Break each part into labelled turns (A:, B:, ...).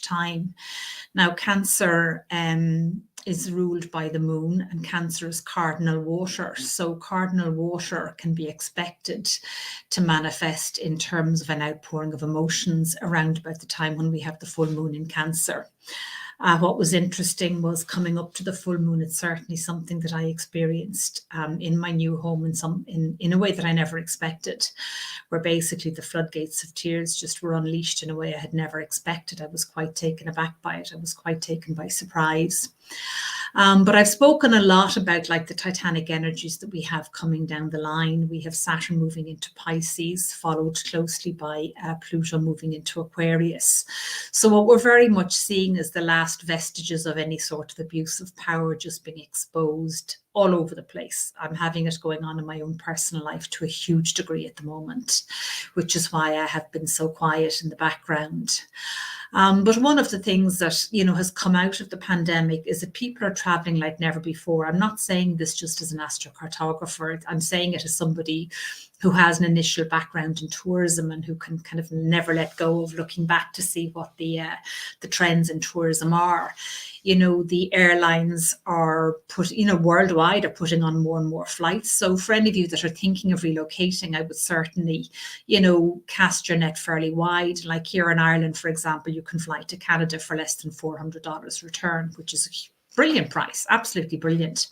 A: time. Now, Cancer is ruled by the moon, and Cancer is cardinal water. So cardinal water can be expected to manifest in terms of an outpouring of emotions around about the time when we have the full moon in Cancer. What was interesting was coming up to the full moon, it's certainly something that I experienced in my new home in a way that I never expected, where basically the floodgates of tears just were unleashed in a way I had never expected. I was quite taken aback by it. I was quite taken by surprise. But I've spoken a lot about like the titanic energies that we have coming down the line. We have Saturn moving into Pisces, followed closely by Pluto moving into Aquarius. So what we're very much seeing is the last vestiges of any sort of abuse of power just being exposed all over the place. I'm having it going on in my own personal life to a huge degree at the moment, which is why I have been so quiet in the background. But one of the things that, has come out of the pandemic is that people are traveling like never before. I'm not saying this just as an astrocartographer. I'm saying it as somebody who has an initial background in tourism and who can kind of never let go of looking back to see what the trends in tourism are. The airlines are worldwide are putting on more and more flights. So for any of you that are thinking of relocating, I would certainly, cast your net fairly wide. Like here in Ireland, for example, you can fly to Canada for less than $400 return, which is a brilliant price, absolutely brilliant.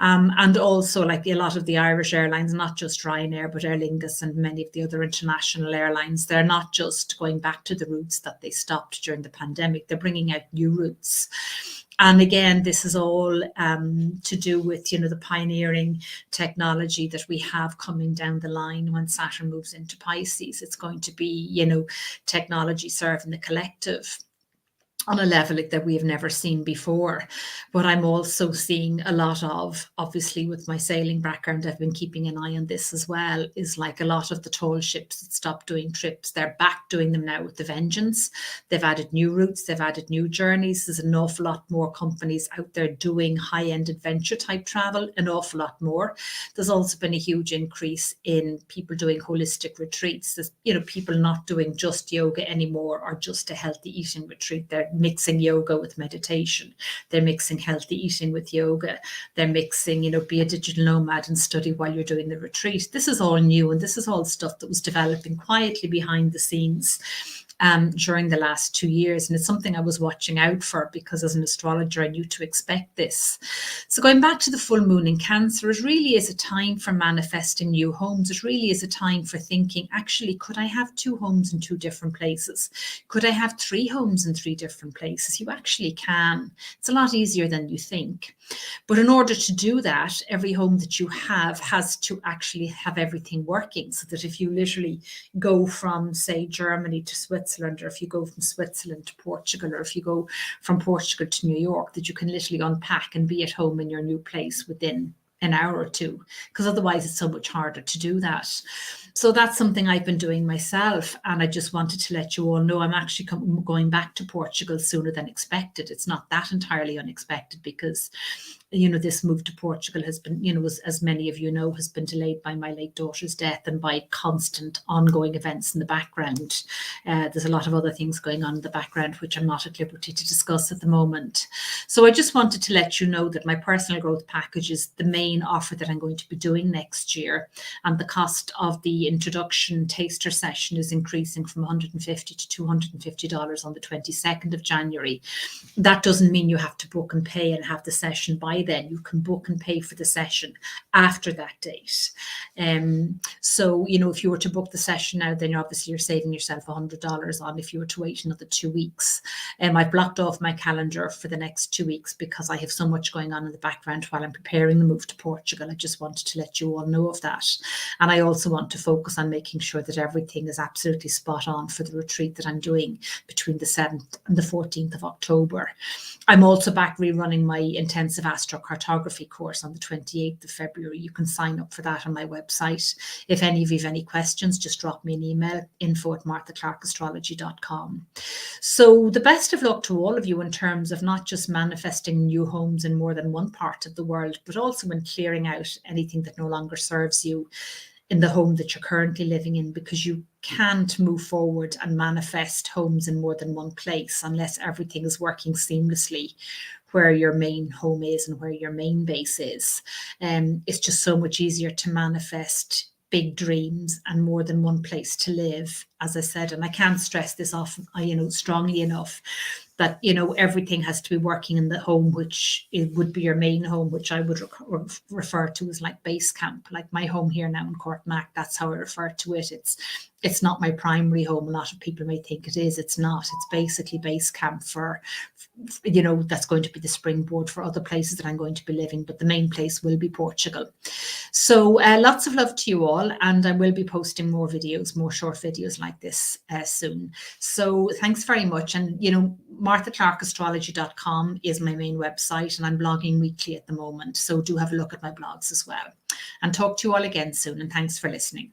A: And also like a lot of the Irish airlines, not just Ryanair, but Aer Lingus and many of the other international airlines, they're not just going back to the routes that they stopped during the pandemic, they're bringing out new routes. And again, this is all to do with, the pioneering technology that we have coming down the line when Saturn moves into Pisces. It's going to be, technology serving the collective on a level that we have never seen before. But I'm also seeing a lot of, obviously with my sailing background, I've been keeping an eye on this as well, is like a lot of the tall ships that stopped doing trips, they're back doing them now with the vengeance. They've added new routes, they've added new journeys. There's an awful lot more companies out there doing high-end adventure type travel, an awful lot more. There's also been a huge increase in people doing holistic retreats. There's, people not doing just yoga anymore or just a healthy eating retreat. They're mixing yoga with meditation. They're mixing healthy eating with yoga. They're mixing, be a digital nomad and study while you're doing the retreat. This is all new, and this is all stuff that was developing quietly behind the scenes during the last 2 years. And it's something I was watching out for because as an astrologer, I knew to expect this. So going back to the full moon in Cancer, it really is a time for manifesting new homes. It really is a time for thinking, actually, could I have 2 homes in 2 different places? Could I have 3 homes in 3 different places? You actually can. It's a lot easier than you think. But in order to do that, every home that you have has to actually have everything working, so that if you literally go from, say, Germany to Switzerland, or if you go from Switzerland to Portugal, or if you go from Portugal to New York, that you can literally unpack and be at home in your new place within an hour or 2, because otherwise it's so much harder to do that. So that's something I've been doing myself. And I just wanted to let you all know I'm actually going back to Portugal sooner than expected. It's not that entirely unexpected because, this move to Portugal has been, as many of you know, has been delayed by my late daughter's death and by constant ongoing events in the background. There's a lot of other things going on in the background, which I'm not at liberty to discuss at the moment. So I just wanted to let you know that my personal growth package is the main offer that I'm going to be doing next year. And the cost of the introduction taster session is increasing from $150 to $250 on the 22nd of January. That doesn't mean you have to book and pay and have the session by then. You can book and pay for the session after that date. So, if you were to book the session now, then obviously you're saving yourself $100 on if you were to wait another 2 weeks. I've blocked off my calendar for the next 2 weeks because I have so much going on in the background while I'm preparing the move to Portugal. I just wanted to let you all know of that. And I also want to focus on making sure that everything is absolutely spot on for the retreat that I'm doing between the 7th and the 14th of October. I'm also back rerunning my intensive astrocartography course on the 28th of February. You can sign up for that on my website. If any of you have any questions, just drop me an email, info@marthaclarkastrology.com. So the best of luck to all of you in terms of not just manifesting new homes in more than one part of the world, but also in clearing out anything that no longer serves you in the home that you're currently living in, because you can't move forward and manifest homes in more than one place unless everything is working seamlessly where your main home is and where your main base is. It's just so much easier to manifest big dreams and more than one place to live, as I said. And I can't stress this often, strongly enough, that, everything has to be working in the home, which it would be your main home, which I would refer to as like base camp. Like my home here now in Courtmac, that's how I refer to it. It's not my primary home. A lot of people may think it is. It's not. It's basically base camp for, that's going to be the springboard for other places that I'm going to be living. But the main place will be Portugal. So lots of love to you all. And I will be posting more videos, more short videos like this soon. So thanks very much. And, MarthaClarkAstrology.com is my main website, and I'm blogging weekly at the moment. So do have a look at my blogs as well. And talk to you all again soon. And thanks for listening.